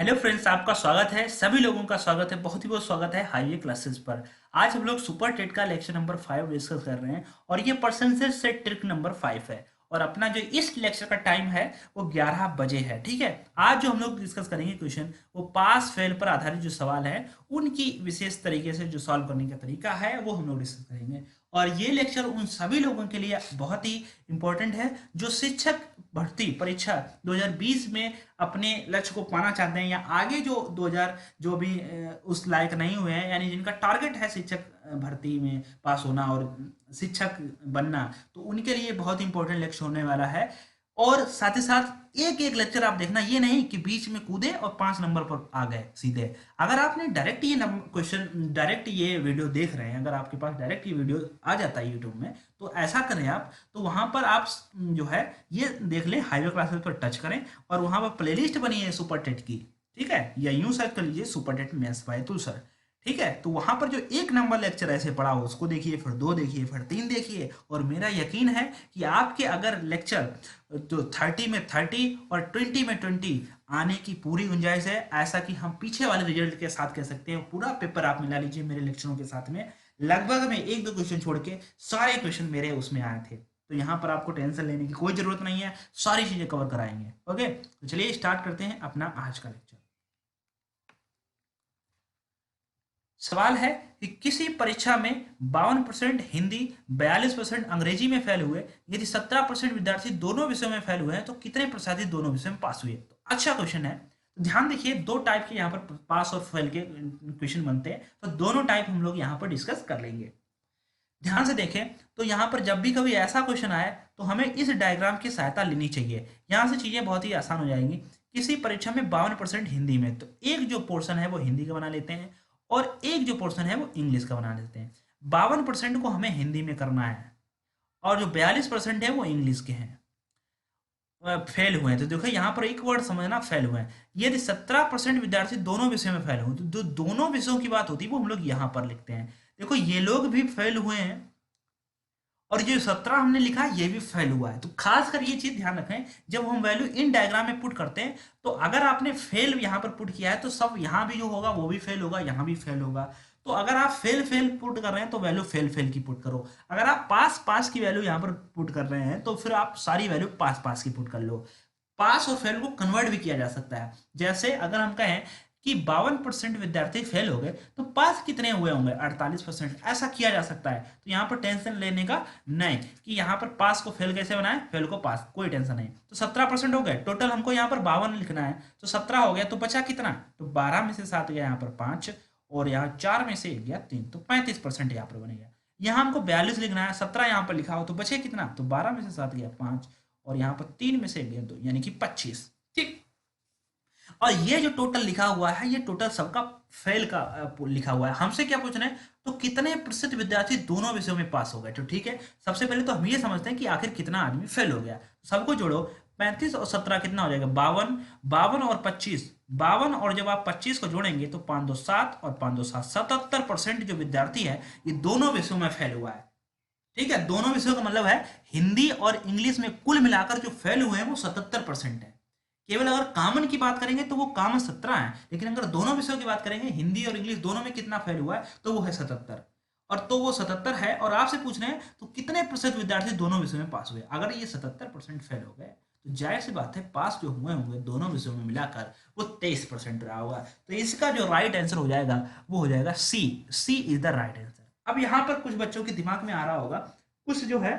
Hello friends, आपका स्वागत है। सभी लोगों का स्वागत है, बहुत ही बहुत स्वागत है हाईवे क्लासेस पर। आज हम लोग सुपर टेट का लेक्चर नंबर 5 डिस्कस कर रहे हैं और ये परसेंटेज से ट्रिक नंबर 5 है। और अपना जो इस लेक्चर का टाइम है वो 11 बजे है। ठीक है, आज जो हम लोग डिस्कस करेंगे क्वेश्चन वो पास फेल पर आधारित जो सवाल है उनकी विशेष तरीके से जो सॉल्व करने का तरीका है वो हम लोग डिस्कस करेंगे। और ये लेक्चर उन सभी लोगों के लिए बहुत ही इंपॉर्टेंट है जो शिक्षक भर्ती परीक्षा 2020 में अपने लक्ष्य को पाना चाहते हैं या आगे जो 2000 जो भी उस लायक नहीं हुए हैं, यानी जिनका टारगेट है शिक्षक भर्ती में पास होना और शिक्षक बनना, तो उनके लिए बहुत इंपॉर्टेंट लेक्चर होने वाला है। और साथ ही साथ एक एक लेक्चर आप देखना, ये नहीं कि बीच में कूदे और 5 नंबर पर आ गए सीधे। अगर आपने डायरेक्ट ये क्वेश्चन डायरेक्ट ये वीडियो देख रहे हैं, अगर आपके पास डायरेक्ट ये वीडियो आ जाता है यूट्यूब में, तो ऐसा करें आप, तो वहां पर आप जो है ये देख लें, हाईवे क्लासेस पर टच करें और वहां पर प्लेलिस्ट बनी है सुपर टेट की। ठीक है, या यूं सर्च कर लीजिए सुपर टेट मैथ्स बाय तुल सर। ठीक है, तो वहां पर जो एक नंबर लेक्चर ऐसे पड़ा हो उसको देखिए, फिर दो देखिए, फिर तीन देखिए। और मेरा यकीन है कि आपके अगर लेक्चर तो 30 में 30 और 20 में 20 आने की पूरी गुंजाइश है। ऐसा कि हम पीछे वाले रिजल्ट के साथ कह सकते हैं पूरा पेपर आप मिला लीजिए मेरे लेक्चरों के साथ में, लगभग में एक दो क्वेश्चन छोड़ के सारे क्वेश्चन मेरे उसमें आए थे। तो यहाँ पर आपको टेंशन लेने की कोई जरूरत नहीं है, सारी चीजें कवर कराएंगे। ओके, तो चलिए स्टार्ट करते हैं अपना आज का लेक्चर। सवाल है कि किसी परीक्षा में 52% हिंदी 42% अंग्रेजी में फेल हुए, यदि 17% विद्यार्थी दोनों विषयों में फेल हुए हैं तो कितने प्रतिशत दोनों विषयों में पास हुए। तो अच्छा क्वेश्चन है। तो ध्यान देखिए, दो टाइप के यहाँ पर पास और फेल के क्वेश्चन बनते हैं, तो दोनों टाइप हम लोग यहाँ पर डिस्कस कर लेंगे। ध्यान से देखें तो यहाँ पर जब भी कभी ऐसा क्वेश्चन आए तो हमें इस डायग्राम की सहायता लेनी चाहिए। यहाँ से चीजें बहुत ही आसान हो जाएंगी। किसी परीक्षा में 52% हिंदी में, तो एक जो पोर्शन है वो हिंदी का बना लेते हैं और एक जो पोर्शन है वो इंग्लिश का बना लेते हैं। 52% को हमें हिंदी में करना है और जो 42% है वो इंग्लिश के हैं। फेल हुए हैं, तो देखो यहाँ पर एक वर्ड समझना, फेल हुए हैं। यदि 17% विद्यार्थी दोनों विषयों में फेल हुए तो जो दोनों विषयों की बात होती है वो हम लोग यहाँ पर लिखते हैं। देखो ये लोग भी फेल हुए हैं और जो 17 हमने लिखा ये भी फेल हुआ है। तो खास कर ये चीज ध्यान रखें, जब हम वैल्यू इन डायग्राम में पुट करते हैं तो अगर आपने फेल यहाँ पर पुट किया है तो सब यहाँ भी जो होगा वो भी फेल होगा, यहाँ भी फेल होगा। तो अगर आप फेल फेल पुट कर रहे हैं तो वैल्यू फेल फेल की पुट करो। अगर आप पास पास की वैल्यू यहाँ पर पुट कर रहे हैं तो फिर आप सारी वैल्यू पास पास की पुट कर लो। पास और फेल को कन्वर्ट भी किया जा सकता है। जैसे अगर हम कहें कि 52% विद्यार्थी फेल हो गए तो पास कितने हुए होंगे, 48%, ऐसा किया जा सकता है। तो यहाँ पर टेंशन लेने का नहीं कि यहाँ पर पास को फेल कैसे बनाए, फेल को पास, कोई टेंशन नहीं। तो 17% हो गए, टोटल हमको यहाँ पर 52 लिखना है, तो 17 हो गया, तो बचा कितना, तो 12 में से 7 गया यहाँ पर 5 और यहाँ 4 में से गया 3, तो 35% यहाँ पर बनेगा। यहाँ हमको 42 लिखना है, 17 यहाँ पर लिखा हो तो बचे कितना, तो 12 में से 7 गया 5 और यहाँ पर 3 में से गया 2, यानी कि 25। ठीक, और ये जो टोटल लिखा हुआ है ये टोटल सबका फेल का लिखा हुआ है। हमसे क्या पूछना है, तो कितने प्रतिशत विद्यार्थी दोनों विषयों में पास हो गए। तो ठीक है, सबसे पहले तो हम ये समझते हैं कि आखिर कितना आदमी फेल हो गया। सबको जोड़ो, 35 और 17 कितना हो जाएगा, 52, 52 और 25, 52 और जब आप 25 को जोड़ेंगे तो 5 2 7 और 5 2 7, 77% जो विद्यार्थी है ये दोनों विषयों में फेल हुआ है। ठीक है, दोनों विषयों का मतलब है हिंदी और इंग्लिश में कुल मिलाकर जो फेल हुए हैं वो 77% है। केवल अगर कॉमन की बात करेंगे तो वो कॉमन 17 है, लेकिन अगर दोनों विषयों की बात करेंगे हिंदी और इंग्लिश दोनों में कितना फेल हुआ है तो वो है 77। और तो वो 77 है और आपसे पूछ रहे हैं तो कितने प्रतिशत विद्यार्थी दोनों विषयों में पास हुए। अगर ये 77% फेल हो गए तो जाहिर सी बात है पास जो हुए होंगे दोनों विषयों में मिलाकर वो 23% रहा होगा। तो इसका जो राइट आंसर हो जाएगा वो हो जाएगा सी। सी इज द राइट आंसर। अब यहाँ पर कुछ बच्चों के दिमाग में आ रहा होगा कुछ जो है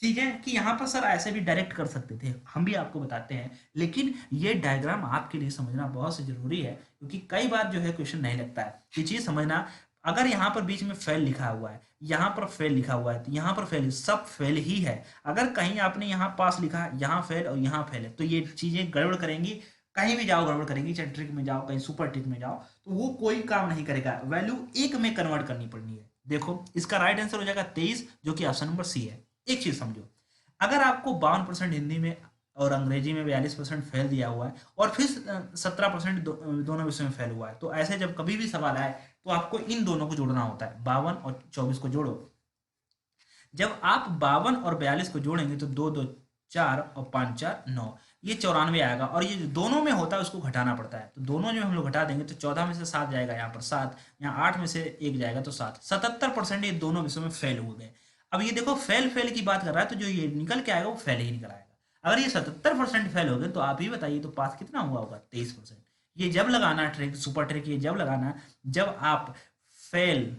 चीजें कि यहाँ पर सर ऐसे भी डायरेक्ट कर सकते थे, हम भी आपको बताते हैं, लेकिन ये डायग्राम आपके लिए समझना बहुत से जरूरी है क्योंकि कई बार जो है क्वेश्चन नहीं लगता है। ये चीज समझना, अगर यहाँ पर बीच में फेल लिखा हुआ है, यहाँ पर फेल लिखा हुआ है, तो यहाँ पर फेल, सब फेल ही है। अगर कहीं आपने यहाँ पास लिखा, यहाँ फेल और यहाँ फेल है, तो ये चीजें गड़बड़ करेंगी। कहीं भी जाओ गड़बड़ करेंगी, चाहे ट्रिक में जाओ, कहीं सुपर ट्रिक में जाओ, तो वो कोई काम नहीं करेगा। वैल्यू एक में कन्वर्ट करनी पड़नी है। देखो इसका राइट आंसर हो जाएगा 23, जो कि ऑप्शन नंबर सी है। एक चीज समझो, अगर आपको 52% हिंदी में और अंग्रेजी में 42% फेल दिया हुआ है और फिर 17% दोनों विषय में फेल हुआ है, तो ऐसे जब कभी भी सवाल आए तो आपको इन दोनों को जोड़ना होता है। 52 और 24 को जोड़ो। जब आप 52 और 42 को जोड़ेंगे तो 2 2 4 और 5 4 9, ये 94 आएगा। और ये जो दोनों में होता है उसको घटाना पड़ता है, तो दोनों जो हम लोग घटा देंगे तो 14 में से 7 जाएगा, यहाँ पर 7, यहाँ 8 में से 1 जाएगा तो 7। 77% ये दोनों विषयों में फेल हो गए। अब ये देखो फेल फेल की बात कर रहा है, तो जो ये निकल के आएगा वो फेल ही निकल आएगा। अगर ये 77% फेल हो गए तो आप ही बताइए तो पास कितना हुआ होगा? 23%। ये जब लगाना ट्रिक, सुपर ट्रिक ये जब लगाना जब आप फेल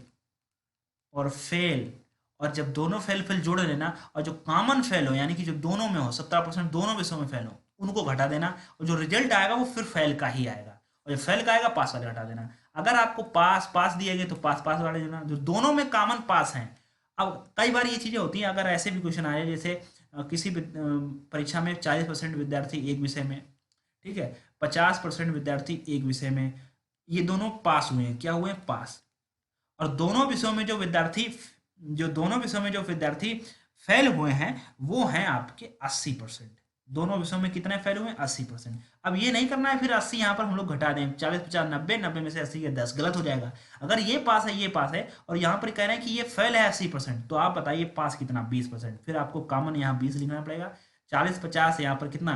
और फेल, और जब दोनों फेल फेल जोड़ लेना, और जो कॉमन फेल हो यानी कि जो दोनों में हो 17% दोनों विषयों में फेल हो उनको घटा देना, और जो रिजल्ट आएगा वो फिर फेल का ही आएगा, और जो फेल का आएगा पास वाले घटा देना। अगर आपको पास पास दिए गए तो पास पास वाले देना, जो दोनों में कॉमन पास हैं। अब कई बार ये चीजें होती हैं, अगर ऐसे भी क्वेश्चन आए जैसे किसी परीक्षा में 40% विद्यार्थी एक विषय में, ठीक है, 50% विद्यार्थी एक विषय में, ये दोनों पास हुए हैं, क्या हुए हैं? पास। और दोनों विषयों में जो विद्यार्थी फेल हुए हैं वो हैं आपके 80%। दोनों विषयों में कितने फेल हुए हैं? 80%। अब ये नहीं करना है फिर 80 यहाँ पर हम लोग घटा दें, 40 50 90, 90 में से 80 के 10, गलत हो जाएगा। अगर ये पास है ये पास है और यहाँ पर कह रहे हैं कि ये फेल है 80%, तो आप बताइए पास कितना? 20%। फिर आपको कॉमन यहाँ 20 लिखना पड़ेगा। 40 50 यहाँ पर कितना?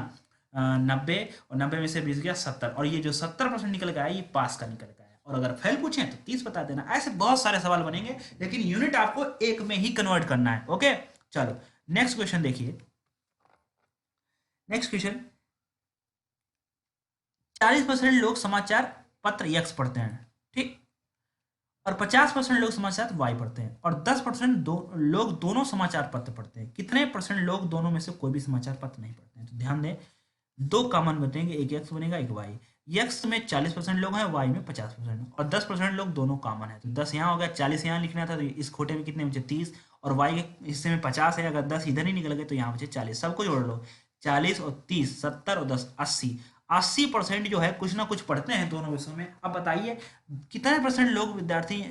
90, और 90 में से 20 गया 70, और ये जो 70% निकल गया ये पास का निकल गया। और अगर फेल पूछें तो 30 बता देना। ऐसे बहुत सारे सवाल बनेंगे, लेकिन यूनिट आपको एक में ही कन्वर्ट करना है। ओके, चलो नेक्स्ट क्वेश्चन देखिए। नेक्स्ट क्वेश्चन, 40% लोग समाचार पत्र यक्स पढ़ते हैं, ठीक, और 50% लोग समाचार वाई पढ़ते हैं, और 10% लोग दोनों समाचार पत्र पढ़ते हैं। कितने परसेंट लोग दोनों में से कोई भी समाचार पत्र नहीं पढ़ते हैं? तो ध्यान दें, दो कॉमन बनेंगे, एक एक्स बनेगा एक वाई। एक्स में 40% लोग हैं, वाई में 50%, और 10% लोग दोनों कॉमन है, तो 10 यहाँ हो गया, 40 यहाँ लिखना था, तो इस खोटे में कितने बचे? 30, और वाई के हिस्से में 50 है, अगर 10 इधर ही निकल गए तो यहाँ बचे 40। सबको जोड़ लो, 40 और 30, 70 और 10, 80। 80% जो है कुछ ना कुछ पढ़ते हैं दोनों विषयों में। अब बताइए कितने परसेंट लोग विद्यार्थी,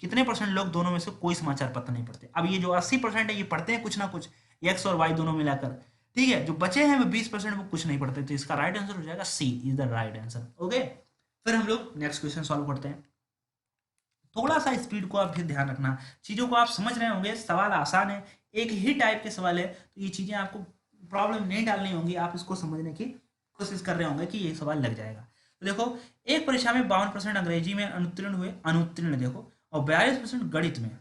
कितने परसेंट लोग दोनों में से कोई समाचार पत्र नहीं पढ़ते? अब ये जो 80% है ये पढ़ते हैं कुछ ना कुछ, एक्स और वाई दोनों मिलाकर, ठीक है। जो बचे हैं वो 20% वो कुछ नहीं पढ़ते, तो इसका राइट आंसर हो जाएगा C is the right answer. Okay, फिर हम लोग नेक्स्ट क्वेश्चन सॉल्व करते हैं। थोड़ा सा स्पीड को आप भी ध्यान रखना, चीजों को आप समझ रहे होंगे, सवाल आसान है, एक ही टाइप के सवाल है, तो ये चीजें आपको प्रॉब्लम नहीं डालनी होंगी, आप इसको समझने की कोशिश कर रहे होंगे कि ये सवाल लग जाएगा। तो देखो, एक परीक्षा में 52% अंग्रेजी में अनुत्तीर्ण हुए, अनुत्तीर्ण देखो, और 42% गणित में।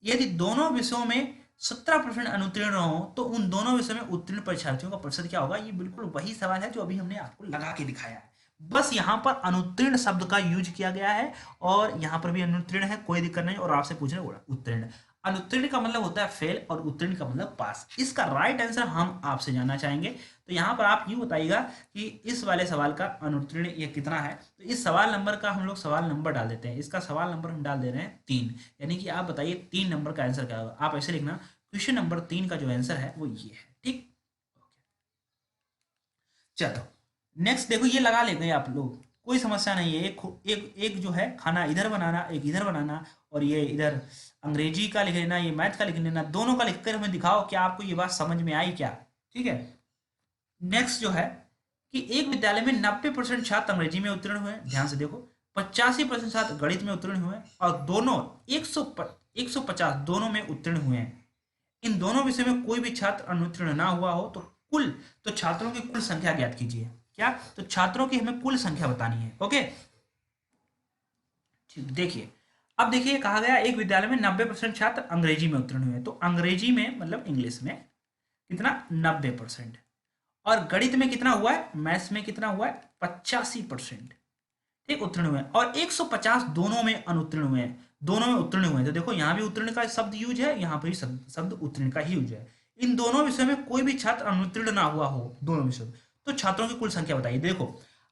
यदि दोनों विषयों में 17% अनुत्तीर्ण हो तो उन दोनों विषयों में उत्तीर्ण परीक्षार्थियों का प्रतिशत क्या होगा? ये बिल्कुल वही सवाल है जो अभी हमने आपको लगा के दिखाया है, बस यहाँ पर अनुत्तीर्ण शब्द का यूज किया गया है, और यहाँ पर भी अनुत्तीर्ण है, कोई दिक्कत नहीं। और आपसे पूछ रहे हैं उत्तीर्ण, अनुत्तीर्ण का मतलब होता है फेल, और उत्तीर्ण का मतलब पास। इसका राइट आंसर हम आपसे जानना चाहेंगे। तो यहाँ पर आप ये बताइएगा कि इस वाले सवाल का अनुत्तीर्ण ये कितना है। तो इस सवाल नंबर का हम लोग सवाल नंबर डाल देते हैं, इसका सवाल नंबर हम डाल दे रहे हैं 3, यानी कि आप बताइए 3 नंबर का आंसर क्या होगा। आप ऐसे लिखना, क्वेश्चन नंबर 3 का जो आंसर है वो ये है, ठीक। चलो नेक्स्ट देखो, ये लगा लेंगे आप लोग, कोई समस्या नहीं है। एक जो है खाना इधर बनाना, एक इधर बनाना, और ये इधर अंग्रेजी का लिख लेना, ये मैथ का लिख लेना, दोनों का लिखकर हमें दिखाओ कि आपको ये बात समझ में आई क्या, ठीक है। नेक्स्ट जो है कि एक विद्यालय में 90% छात्र अंग्रेजी में उत्तीर्ण हुए, ध्यान से देखो, 85% छात्र गणित में उत्तीर्ण हुए, और दोनों 150 दोनों में उत्तीर्ण हुए हैं। इन दोनों विषय में कोई भी छात्र अनुत्तीर्ण ना हुआ हो तो छात्रों की कुल संख्या ज्ञात कीजिए। क्या? तो छात्रों की हमें कुल संख्या बतानी है। ओके, देखिए, अब देखिए कहा गया एक विद्यालय में 90% छात्र अंग्रेजी में उत्तीर्ण हुए, तो अंग्रेजी में मतलब इंग्लिश में कितना? 90%। और गणित में कितना हुआ है? मैथ्स में कितना हुआ है? 85%, ठीक, उत्तीर्ण हुए। और 150 दोनों में अनुत्तीर्ण हुए हैं, दोनों में उत्तीर्ण हुए हैं। तो देखो यहाँ भी उत्तीर्ण का शब्द यूज है, यहाँ पर भी शब्द उत्तीर्ण का ही यूज है। इन दोनों विषयों में कोई भी छात्र अनुत्तीर्ण ना हुआ हो, दोनों विषयों में, तो छात्रों की कुल संख्या बताइए। देखो,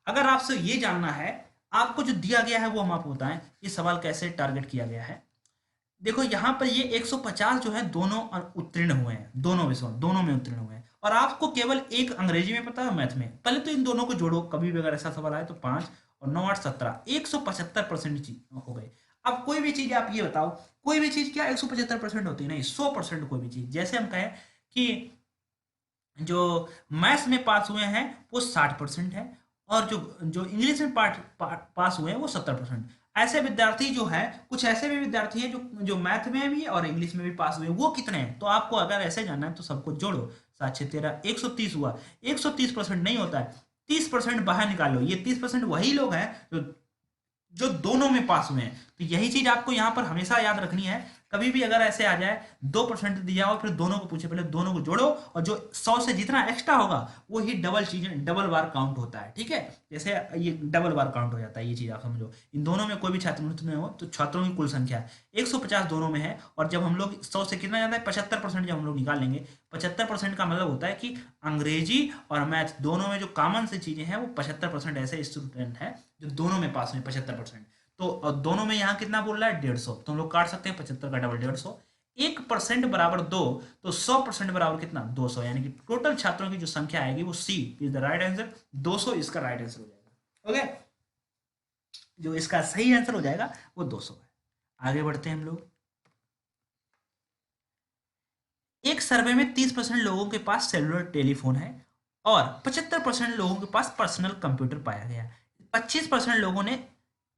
अगर आपसे ये जानना है, आपको जो दिया गया है वो हम आपको बताएं, ये सवाल कैसे टारगेट किया गया है। देखो यहाँ पर ये 150 जो है दोनों उत्तीर्ण हुए हैं, दोनों विषयों दोनों में उत्तीर्ण हुए हैं, और आपको केवल एक अंग्रेजी में पता है, मैथ में। पहले तो इन दोनों को जोड़ो, कभी भी अगर ऐसा सवाल आए तो 5 और 9 8 17, 175% हो गए। अब कोई भी चीज आप ये बताओ, कोई भी चीज क्या 175% होती है? नहीं, 100% कोई भी चीज। जैसे हम कहें कि जो मैथ्स में पास हुए हैं वो 60% है, और जो जो इंग्लिश में पास हुए हैं वो 70%। ऐसे विद्यार्थी जो है, कुछ ऐसे भी विद्यार्थी हैं जो मैथ में भी और इंग्लिश में भी पास हुए हैं, वो कितने हैं? तो आपको अगर ऐसे जानना है तो सबको जोड़ो, 7 6 13, 130 हुआ। 130% नहीं होता है, 30% बाहर निकाल लो। ये 30% वही लोग हैं जो जो दोनों में पास हुए हैं। तो यही चीज आपको यहां पर हमेशा याद रखनी है। कभी भी अगर ऐसे आ जाए 2% दिया हो, फिर दोनों को पूछे, पहले दोनों को जोड़ो, और जो 100 से जितना एक्स्ट्रा होगा वो ही डबल चीजें, डबल बार काउंट होता है। ठीक है, जैसे ये डबल बार काउंट हो जाता है, ये चीज आप समझो। इन दोनों में कोई भी छात्र मृत्यु नहीं हो तो छात्रों की कुल संख्या है 150 दोनों में है। और जब हम लोग 100 से कितना जाता है 75% जब हम लोग निकाल लेंगे, 75% का मतलब होता है कि अंग्रेजी और मैथ दोनों में जो कॉमन से चीजें हैं वो 75% ऐसे स्टूडेंट हैं जो दोनों में पास हुए 75%। तो दोनों में यहाँ कितना बोल रहा है 150, तो हम लोग काट सकते हैं 75 का डबल 150। 1% बराबर 2, तो 100% बराबर कितना 200, यानी कि टोटल छात्रों की जो संख्या आएगी वो सी इज द राइट आंसर, 200 इसका राइट आंसर हो जाएगा। ओके, जो इसका सही आंसर हो जाएगा वो 200 है। आगे बढ़ते हैं हम लोग। एक सर्वे में 30% लोगों के पास सेलुलर टेलीफोन है और 75% लोगों के पास पर्सनल कंप्यूटर पाया गया। 25% लोगों ने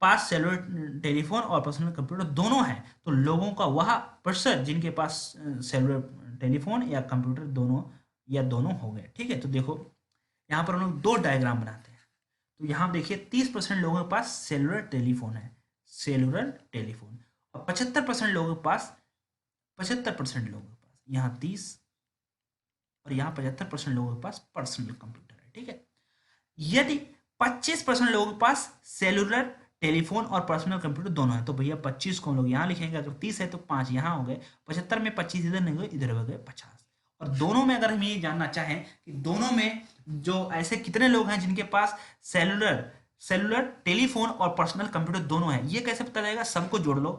पास सेलुलर टेलीफोन और पर्सनल कंप्यूटर दोनों हैं, तो लोगों का वह प्रतिशत जिनके पास सेलुलर टेलीफोन या कंप्यूटर दोनों या दोनों हो गए। ठीक है, तो देखो यहाँ पर हम लोग दो डायग्राम बनाते हैं। तो यहाँ देखिए 30% लोगों के पास सेलुलर टेलीफोन है, सेलुलर टेलीफोन, और 75% लोगों के पास, 75% लोगों के पास यहाँ 30 और यहाँ 75% लोगों के पास पर्सनल कंप्यूटर है। ठीक है, यदि 25% लोगों के पास सेलुलर टेलीफोन और पर्सनल कंप्यूटर दोनों है, तो भैया 25 को हम लोग यहाँ लिखेंगे, अगर 30 है तो 5 यहाँ हो गए, 75 में 25 इधर नहीं गए, इधर हो गए 50। और दोनों में अगर हम ये जानना चाहें कि दोनों में जो ऐसे कितने लोग हैं जिनके पास सेलुलर सेलुलर टेलीफोन और पर्सनल कंप्यूटर दोनों है, ये कैसे पता लगेगा, सबको जोड़ लो,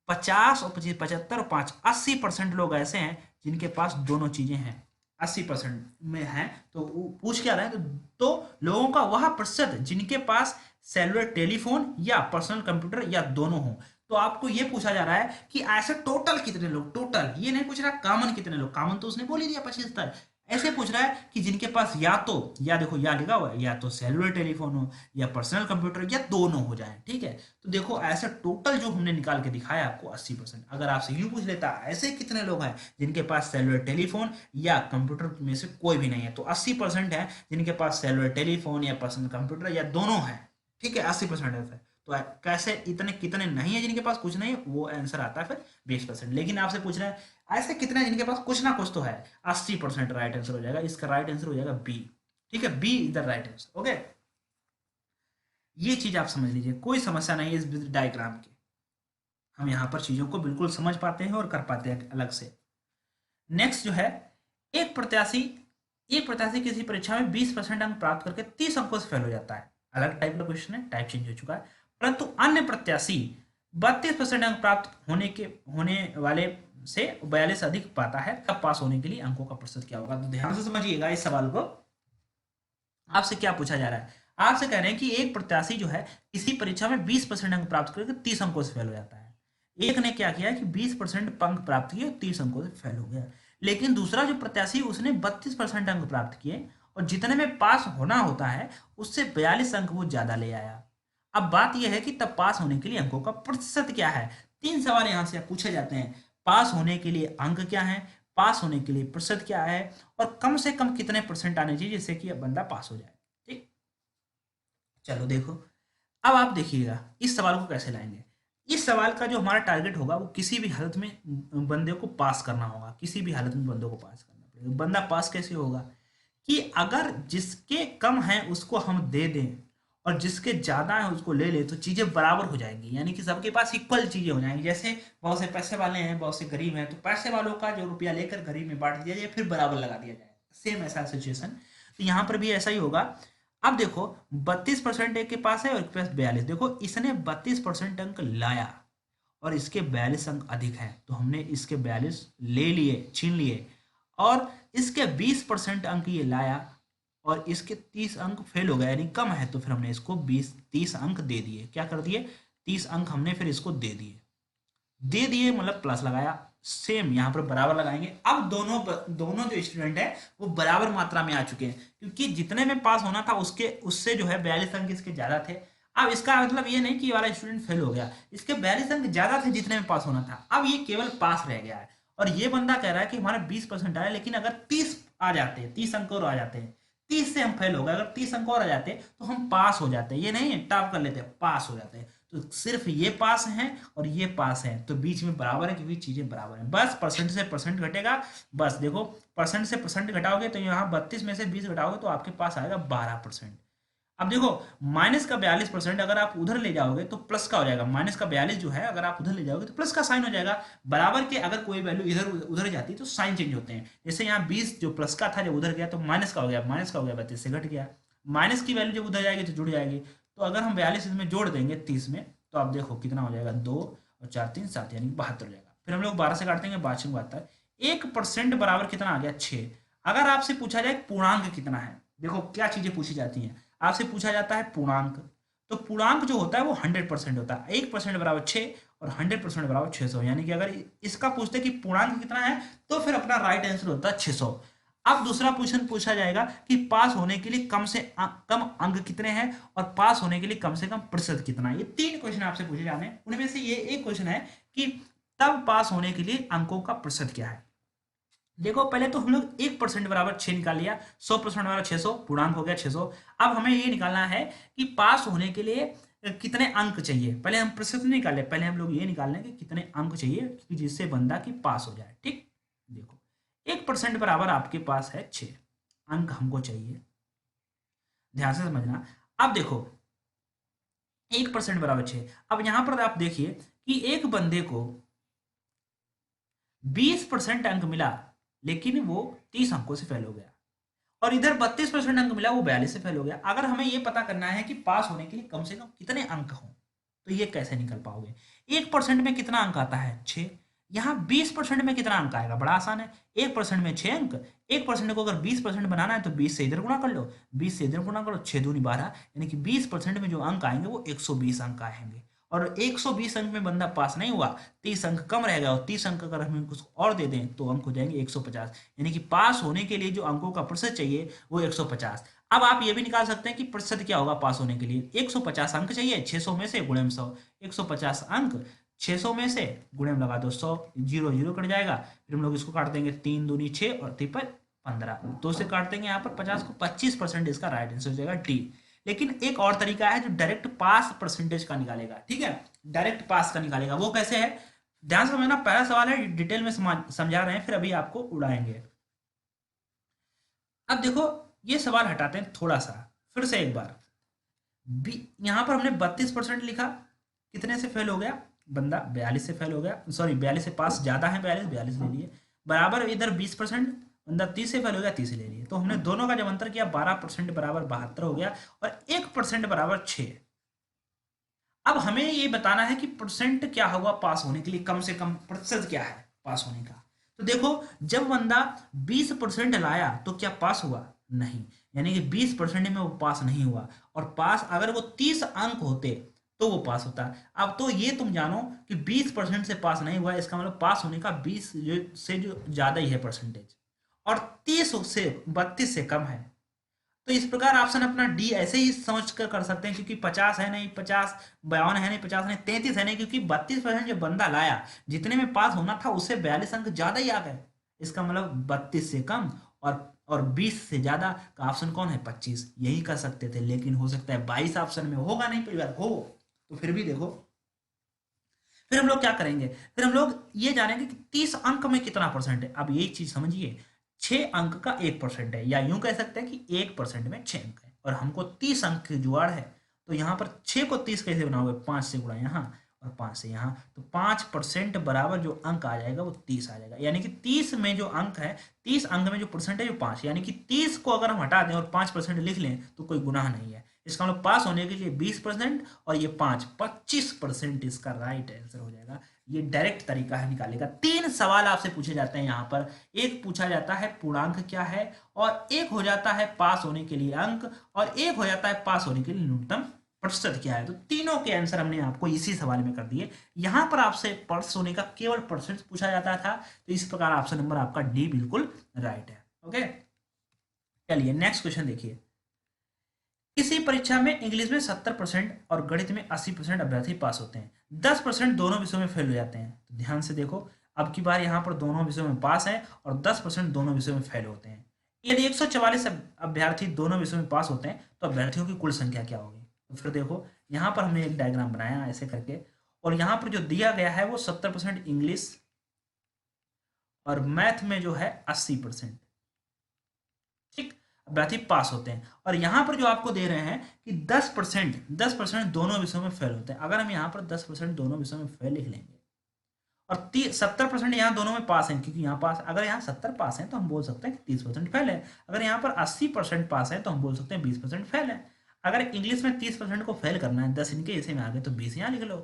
50 और 25, 75 और 5, 80% लोग ऐसे हैं जिनके पास दोनों चीजें हैं। 80% में है, तो पूछ क्या रहा है, तो लोगों का वह प्रतिशत जिनके पास सेलुलर टेलीफोन या पर्सनल कंप्यूटर या दोनों हो। तो आपको ये पूछा जा रहा है कि ऐसे टोटल कितने लोग, टोटल ये नहीं पूछ रहा कॉमन कितने लोग, कॉमन तो उसने बोल ही दिया 75। ऐसे पूछ रहा है कि जिनके पास या तो, या देखो या लिखा हुआ है, या तो सेलुलर टेलीफोन हो या पर्सनल कंप्यूटर या दोनों हो जाए। ठीक है, तो देखो ऐसे टोटल जो हमने निकाल के दिखाया आपको 80%। अगर आपसे यूं पूछ लेता ऐसे कितने लोग हैं जिनके पास सेलुलर टेलीफोन या कंप्यूटर में से कोई भी नहीं है, तो 80% है जिनके पास सेलुलर टेलीफोन या पर्सनल कंप्यूटर या दोनों है। ठीक है, 80% ऐसा है। तो कैसे इतने कितने नहीं है जिनके पास कुछ नहीं है, वो आंसर आता है फिर 20%। लेकिन आपसे पूछ रहे हैं ऐसे कितने जिनके पास कुछ ना कुछ तो है, 80% राइट आंसर हो जाएगा। इसका राइट आंसर हो जाएगा बी। ठीक है, B is the right answer. Okay, ये चीज आप समझ लीजिए, कोई समस्या नहीं है इस डायग्राम की। हम यहाँ पर चीजों को बिल्कुल समझ पाते हैं और कर पाते हैं अलग से। नेक्स्ट जो है, एक प्रत्याशी एक प्रत्याशी किसी परीक्षा में 20% अंक प्राप्त करके 30 अंकों से फेल हो जाता है। अलग टाइप का क्वेश्चन है, टाइप चेंज हो चुका है। परंतु अन्य प्रत्याशी 32% अंक प्राप्त होने वाले से 42 अधिक पाता है, तब पास होने के लिए अंकों का प्रतिशत क्या होगा। तो ध्यान से समझिएगा इस सवाल को। आपसे क्या पूछा जा रहा है, आपसे कह रहे हैं कि एक प्रत्याशी जो है किसी परीक्षा में 20% अंक प्राप्त करके 30 अंकों से फेल हो जाता है। एक ने क्या किया कि 20% अंक प्राप्त किए और 30 अंकों से फेल हो गया। लेकिन दूसरा जो प्रत्याशी उसने 32% अंक प्राप्त किए और जितने में पास होना होता है उससे 42 अंक वो ज्यादा ले आया। अब बात यह है कि तब पास होने के लिए अंकों का प्रतिशत क्या है। 3 सवाल यहां से पूछे जाते हैं, पास होने के लिए अंक क्या है, पास होने के लिए प्रतिशत क्या है, और कम से कम कितने परसेंट आने चाहिए जिससे कि बंदा पास हो जाए। ठीक, चलो देखो, अब आप देखिएगा इस सवाल को कैसे लाएंगे। इस सवाल का जो हमारा टारगेट होगा वो किसी भी हालत में बंदे को पास करना होगा, किसी भी हालत में बंदों को पास करना पड़ेगा। बंदा पास कैसे होगा कि अगर जिसके कम है उसको हम दे दें और जिसके ज्यादा है उसको ले ले, तो चीजें बराबर हो जाएंगी, यानी कि सबके पास इक्वल चीजें हो जाएंगी। जैसे बहुत से पैसे वाले हैं, बहुत से गरीब हैं, तो पैसे वालों का जो रुपया लेकर गरीब में बांट दिया जाए, फिर बराबर लगा दिया जाए। सेम ऐसा सिचुएशन तो यहाँ पर भी ऐसा ही होगा। अब देखो 32% एक के पास है और एक के पास 42। देखो इसने 32% अंक लाया और इसके 42 अंक अधिक हैं, तो हमने इसके 42 ले लिए, छीन लिए, और इसके 20% अंक ये लाया और इसके 30 अंक फेल हो गए, यानी कम है, तो फिर हमने इसको 30 अंक दे दिए। क्या कर दिए, 30 अंक हमने फिर इसको दे दिए मतलब प्लस लगाया। सेम यहाँ पर बराबर लगाएंगे। अब दोनों जो स्टूडेंट है वो बराबर मात्रा में आ चुके हैं, क्योंकि जितने में पास होना था उससे जो है 42 अंक इसके ज्यादा थे। अब इसका मतलब ये नहीं कि वाला स्टूडेंट फेल हो गया, इसके 42 अंक ज्यादा थे जितने में पास होना था, अब ये केवल पास रह गया है। और ये बंदा कह रहा है कि हमारा 20% आया, लेकिन अगर 30 आ जाते हैं, 30 अंक और आ जाते हैं, 30 से हम फेल हो गए, अगर 30 अंक और आ जाते तो हम पास हो जाते हैं, ये नहीं है टॉप कर लेते, पास हो जाते हैं। तो सिर्फ ये पास हैं और ये पास हैं, तो बीच में बराबर है क्योंकि चीजें बराबर हैं, बस परसेंट से परसेंट घटेगा। बस देखो परसेंट से परसेंट घटाओगे तो यहाँ 32 में से 20 घटाओगे तो आपके पास आएगा 12%। अब देखो माइनस का 42% अगर आप उधर ले जाओगे तो प्लस का हो जाएगा, माइनस का 42 जो है अगर आप उधर ले जाओगे तो प्लस का साइन हो जाएगा। बराबर के अगर कोई वैल्यू इधर उधर जाती है तो साइन चेंज होते हैं, जैसे यहाँ 20 जो प्लस का था जब उधर गया तो माइनस का हो गया, माइनस का हो गया 32 से घट गया, माइनस की वैल्यू जब उधर जाएगी तो जुड़ जाएगी। तो अगर हम 42 इसमें जोड़ देंगे 30 में तो आप देखो कितना हो जाएगा, 2 और 4 3 7 यानी 72 हो जाएगा। फिर हम लोग 12 से काट देंगे, 5×72, 1% बराबर कितना आ गया, 6। अगर आपसे पूछा जाए पूर्णांक कितना है, देखो क्या चीजें पूछी जाती हैं, आपसे पूछा जाता है पूर्णांक, तो पूर्णांक जो होता है वो 100% होता है, 1% बराबर 6 और 100% बराबर 600, यानी कि अगर इसका पूछते कि पूर्णांक कितना है तो फिर अपना राइट आंसर होता है 600। अब दूसरा क्वेश्चन पूछा जाएगा कि पास होने के लिए कम से कम अंक कितने हैं और पास होने के लिए कम से कम प्रतिशत कितना है। ये 3 क्वेश्चन आपसे पूछे जाने हैं, उनमें से ये एक क्वेश्चन है कि तब पास होने के लिए अंकों का प्रतिशत क्या है। देखो पहले तो हम लोग 1% बराबर 6 निकाल लिया, 100% बराबर 600, पूर्णांक हो गया 600। अब हमें ये निकालना है कि पास होने के लिए कितने अंक चाहिए, पहले हम प्रतिशत नहीं निकाले, पहले हम लोग ये निकाल लें कि कितने अंक चाहिए कि जिससे बंदा की पास हो जाए। ठीक, देखो 1% बराबर आपके पास है 6 अंक हमको चाहिए, ध्यान से समझना। अब देखो 1% बराबर 6, अब यहां पर आप देखिए कि एक बंदे को 20% अंक मिला लेकिन वो 30 अंकों से फेल हो गया, और इधर 32% अंक मिला वो 42 से फेल हो गया। अगर हमें ये पता करना है कि पास होने के लिए कम से कम कितने अंक हों तो ये कैसे निकल पाओगे। 1% में कितना अंक आता है, 6। यहाँ 20% में कितना अंक आएगा, बड़ा आसान है, 1% में 6 अंक, 1% को अगर 20% बनाना है तो 20 से इधर गुणा कर लो, 20 से इधर गुणा करो, 6 दूनी 12, यानी कि 20% में जो अंक आएंगे वो 120 अंक आएंगे। और 120 अंक में बंदा पास नहीं हुआ, 30 अंक कम रह गया, और 30 अंक अगर हम कुछ और दे दें तो अंक हो जाएंगे 150, यानी कि पास होने के लिए जो अंकों का प्रतिशत चाहिए वो 150। अब आप ये भी निकाल सकते हैं कि प्रतिशत क्या होगा पास होने के लिए, 150 अंक चाहिए, 600 में से गुणे में 100, 150 अंक 600 में से गुणे में लगा दो 100, 0 0 कट जाएगा, फिर हम लोग इसको काट देंगे 3 दूनी 6 और 3 पर 15, 2 से काट देंगे यहाँ पर 50 को, 25% इसका राइट आंसर हो जाएगा डी। लेकिन एक और तरीका है जो डायरेक्ट पास परसेंटेज का निकालेगा, ठीक है, डायरेक्ट पास का निकालेगा, वो कैसे है, ध्यान से समझना, पहला सवाल है डिटेल में समझा रहे हैं फिर अभी आपको उड़ाएंगे। अब देखो ये सवाल हटाते हैं थोड़ा सा, फिर से एक बार, यहां पर हमने 32% लिखा, कितने से फेल हो गया बंदा, 42 से फेल हो गया, सॉरी 42 से पास ज्यादा है, 42 42 ले लिए, बराबर इधर 20% बंदा 30 से फेल हो गया, 30 ले लिए, तो हमने दोनों का जब अंतर किया 12% बराबर 72 हो गया और 1% बराबर 6। अब हमें ये बताना है कि परसेंट क्या होगा पास होने के लिए, कम से कम प्रतिशत क्या है पास होने का। तो देखो जब बंदा 20% लाया तो क्या पास हुआ, नहीं, यानी कि 20% में वो पास नहीं हुआ, और पास अगर वो 30 अंक होते तो वो पास होता। अब तो ये तुम जानो कि 20% से पास नहीं हुआ, इसका मतलब पास होने का 20 से जो ज्यादा ही है परसेंटेज, और 30 से 32 से कम है। तो इस प्रकार ऑप्शन अपना डी ऐसे ही समझ कर सकते हैं, क्योंकि 50 है नहीं, 50 52 है नहीं, 50 नहीं, 33 है नहीं, क्योंकि 32% जो बंदा लाया जितने में पास होना था उससे 42 अंक ज्यादा ही आ गए, इसका मतलब 32 से कम और 20 से ज्यादा का ऑप्शन कौन है, 25, यही कर सकते थे, लेकिन हो सकता है 22 ऑप्शन में होगा नहीं, परिवार हो तो फिर भी देखो, फिर हम लोग क्या करेंगे, फिर हम लोग ये जानेंगे कि 30 अंक में कितना परसेंट है। अब यही चीज समझिए, 6 अंक का 1% है, या यूं कह सकते हैं कि 1% में 6 अंक है, और हमको 30 अंक की जुगाड़ है, तो यहाँ पर 6 को 30 कैसे बनाओगे, 5 से गुणा यहाँ और 5 से यहाँ, तो 5% बराबर जो अंक आ जाएगा वो 30 आ जाएगा, यानी कि 30 में जो अंक है, 30 अंक में जो परसेंट है वो 5, यानी कि 30 को अगर हम हटा दें और 5% लिख लें तो कोई गुनाह नहीं है। इसका मतलब पास होने के लिए 20% और ये 25% इसका राइट आंसर हो जाएगा। ये डायरेक्ट तरीका है निकालने का। 3 सवाल आपसे पूछे जाते हैं यहाँ पर, एक पूछा जाता है पूर्णांक क्या है, और एक हो जाता है पास होने के लिए अंक, और एक हो जाता है पास होने के लिए न्यूनतम प्रतिशत क्या है। तो तीनों के आंसर हमने आपको इसी सवाल में कर दिए। यहाँ पर आपसे पास होने का केवल परसेंट पूछा जाता था, तो इस प्रकार ऑप्शन नंबर आपका डी बिल्कुल राइट है। ओके, चलिए नेक्स्ट क्वेश्चन देखिए। किसी परीक्षा में इंग्लिश में 70% और गणित में 80% अभ्यर्थी पास होते हैं, 10% दोनों विषयों में फेल हो जाते हैं। तो ध्यान से देखो, अब की बार यहाँ पर दोनों विषयों में पास है और 10% दोनों विषयों में फेल होते हैं। यदि 144 अभ्यर्थी दोनों विषयों में पास होते हैं तो अभ्यर्थियों की कुल संख्या क्या होगी? तो फिर देखो, यहाँ पर हमने एक डायग्राम बनाया ऐसे करके, और यहाँ पर जो दिया गया है वो 70% इंग्लिश और मैथ में जो है 80%। ठीक, अभ्यर्थी पास होते हैं। और यहाँ पर जो आपको दे रहे हैं कि 10% दोनों विषयों में फेल होते हैं। अगर हम यहाँ पर 10% दोनों विषयों में फेल लिख लेंगे और 70% यहाँ दोनों में पास हैं, क्योंकि यहाँ पास, अगर यहाँ 70 पास हैं तो हम बोल सकते हैं कि 30% फेल है। अगर यहाँ पर 80% पास है तो हम बोल सकते हैं 20% फेल है। अगर इंग्लिश में 30% को फेल करना है, 10 इनके हिस्से में आ गए तो 20 यहाँ लिख लो,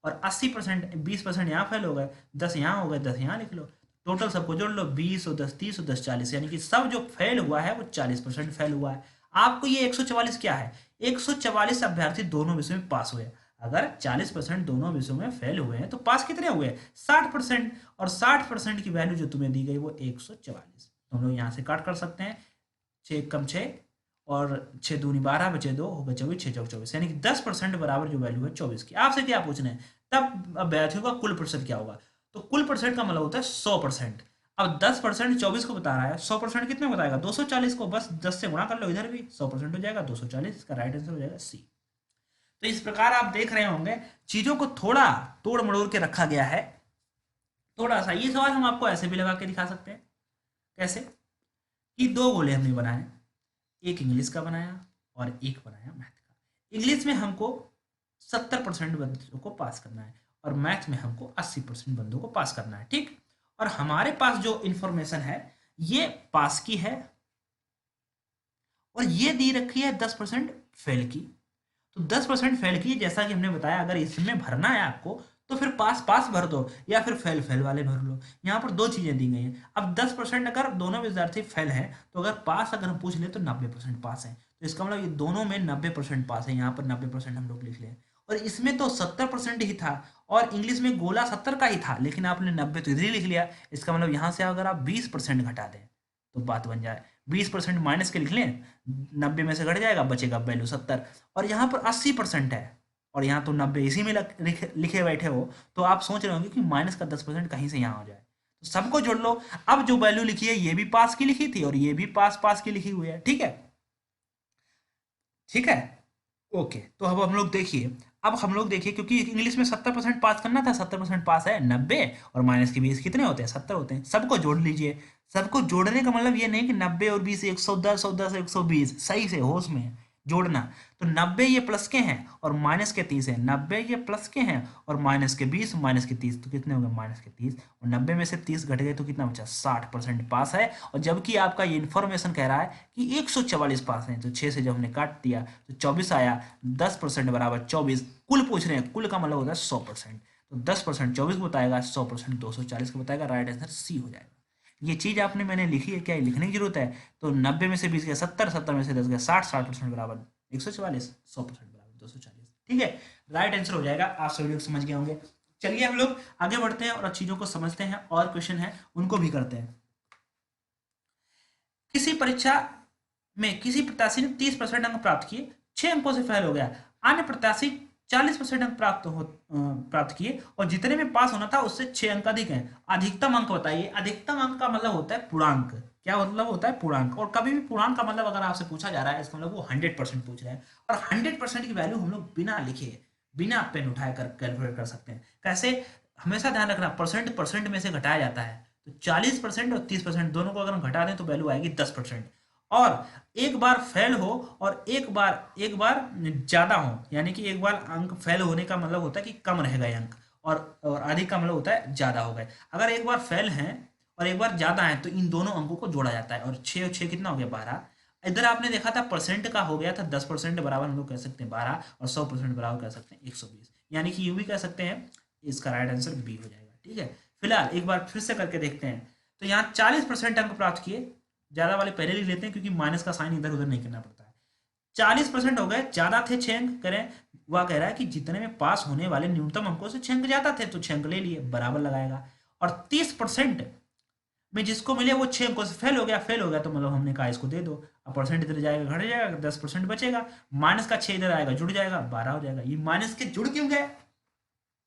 और 80% 20% यहाँ फेल हो गए, 10 यहाँ हो गए, 10 यहाँ लिख लो। टोटल सबको जोड़ लो, 20 और 10 30 और 10 40, यानी कि सब जो फेल हुआ है वो 40% फेल हुआ है। आपको ये 144 क्या है? 144 अभ्यर्थी दोनों विषयों में पास हुए। अगर 40% दोनों विषयों में फेल हुए हैं तो पास कितने हुए? 60%। और 60% की वैल्यू जो तुम्हें दी गई वो 144। हम लोग यहाँ से काट कर सकते हैं, 6 कम 6 और 6 दूनी 12 बचे 2 हो गए 24, 6 चौक 24, यानी कि 10% बराबर जो वैल्यू है 24 की। आपसे क्या पूछ रहे हैं? तब अभ्यर्थियों का कुल प्रतिशत क्या होगा? तो कुल प्रतिशत का मतलब होता है 100%। अब 10% 24 को बता रहा है, 100% कितने को बताएगा? 240 को। बस 10 से गुणा कर लो, इधर भी 100% हो जाएगा 240। इसका राइट आंसर हो जाएगा सी। तो इस प्रकार आप देख रहे होंगे चीजों को थोड़ा तोड़ मड़ोड़ के रखा गया है। थोड़ा सा ये सवाल हम आपको ऐसे भी लगा के दिखा सकते हैं। कैसे? कि दो गोले हमने बनाए, एक इंग्लिश का बनाया और एक बनाया मैथ का। इंग्लिश में हमको 70% बंदों को पास करना है और मैथ में हमको 80% बंदों को पास करना है। ठीक, और हमारे पास जो इंफॉर्मेशन है ये पास की है और ये दी रखी है 10% फेल की। तो 10% फेल की, जैसा कि हमने बताया, अगर इसमें भरना है आपको तो फिर पास पास भर दो या फिर फेल फेल वाले भर लो। यहाँ पर दो चीजें दी गई हैं। अब 10% अगर दोनों विद्यार्थी फेल हैं तो अगर पास अगर हम पूछ ले तो 90% पास है, तो इसका मतलब ये दोनों में 90% पास है। यहाँ पर 90% हम लोग लिख लें। और इसमें तो 70% ही था और इंग्लिश में गोला 70 का ही था, लेकिन आपने 90 तो इधर ही लिख लिया। इसका मतलब यहाँ से अगर आप 20% घटा दें तो बात बन जाए। 20% माइनस के लिख लें, 90 में से घट जाएगा, बचेगा वैल्यू 70। और यहाँ पर 80% है और यहाँ तो 90 इसी में लिखे बैठे हो, तो आप सोच रहे होंगे कि माइनस का 10% कहीं से यहाँ हो जाए। तो सबको जोड़ लो। अब जो वैल्यू लिखी है ये भी पास की लिखी थी और ये भी पास पास की लिखी हुई है। ठीक है, ठीक है, ओके। तो अब हम लोग देखिए, अब हम लोग देखिए, क्योंकि इंग्लिश में 70% पास करना था, 70% पास है 90 और माइनस के 20 कितने होते हैं? 70 होते हैं। सबको जोड़ लीजिए। सबको जोड़ने का मतलब ये नहीं कि 90 और 20 110 और 10 120, सही से होश में जोड़ना। तो 90 ये प्लस के हैं और माइनस के 30 है, 90 ये प्लस के हैं और माइनस के 20 माइनस के 30, तो कितने हो गए? माइनस के 30। और 90 में से 30 घट गए तो कितना बचा? 60% पास है। और जबकि आपका ये इन्फॉर्मेशन कह रहा है कि 144 पास हैं, तो 6 से जब हमने काट दिया तो 24 आया। 10% बराबर 24। कुल पूछ रहे हैं, कुल का मतलब होता है 100%। तो 10% 24 को बताएगा, 100% 240 को बताएगा। राइट आंसर सी हो जाएगा। ये चीज आपने मैंने लिखी है, क्या ये लिखने की जरूरत है? तो 90 में से 20 गया 70, 70 में से 10 गया 60, 60% बराबर 144, 100% बराबर 240। ठीक है, राइट आंसर हो जाएगा। आप सभी लोग समझ गए होंगे। चलिए हम लोग आगे बढ़ते हैं और चीजों को समझते हैं, और क्वेश्चन है उनको भी करते हैं। किसी परीक्षा में किसी प्रत्याशी ने 30% अंक प्राप्त किए, 6 अंकों से फेल हो गया। अन्य प्रत्याशी 40% अंक प्राप्त किए और जितने में पास होना था उससे 6 अंक अधिक हैं। अधिकतम अंक बताइए। अधिकतम अंक का मतलब होता है पूर्णांक। क्या मतलब होता है? पूर्णांक। और कभी भी पूर्णांक का मतलब अगर आपसे पूछा जा रहा है, इसका मतलब वो 100% पूछ रहे हैं। और 100% की वैल्यू हम लोग बिना लिखे, बिना पेन उठाए कर कैलकुलेट कर सकते हैं। कैसे? हमेशा ध्यान रखना, परसेंट परसेंट में से घटाया जाता है। तो 40% और 30% दोनों को अगर हम घटा दें तो वैल्यू आएगी 10%। और एक बार फेल हो और एक बार ज्यादा हो, यानी कि एक बार अंक फेल होने का मतलब होता है कि कम रह गए अंक, और अधिक का मतलब होता है ज्यादा हो गए। अगर एक बार फेल हैं और एक बार ज्यादा है तो इन दोनों अंकों को जोड़ा जाता है। और 6 और 6 कितना हो गया? 12। इधर आपने देखा था परसेंट का हो गया था, 10% बराबर हम लोग कह सकते हैं 12 और 100% बराबर कह सकते हैं 120, यानी कि यूं भी कह सकते हैं। इसका राइट आंसर बी हो जाएगा। ठीक है, फिलहाल एक बार फिर से करके देखते हैं। तो यहाँ 40% अंक प्राप्त किए, ज्यादा वाले पहले लिख लेते हैं क्योंकि माइनस का साइन इधर उधर नहीं करना पड़ता है। 40% हो गए, ज्यादा थे 6 अंक। करें, वह कह रहा है कि जितने में पास होने वाले न्यूनतम अंकों से 6 अंक ज्यादा थे, तो 6 अंक ले लिए, बराबर लगाएगा। और 30% में जिसको मिले वो 6 अंकों से फेल हो गया। फेल हो गया तो मतलब हमने कहा इसको दे दो। अब परसेंट इधर जाएगा, घट जाएगा, 10% बचेगा। माइनस का 6 इधर आएगा, जुड़ जाएगा, 12 हो जाएगा। ये माइनस के जुड़ क्यों गए?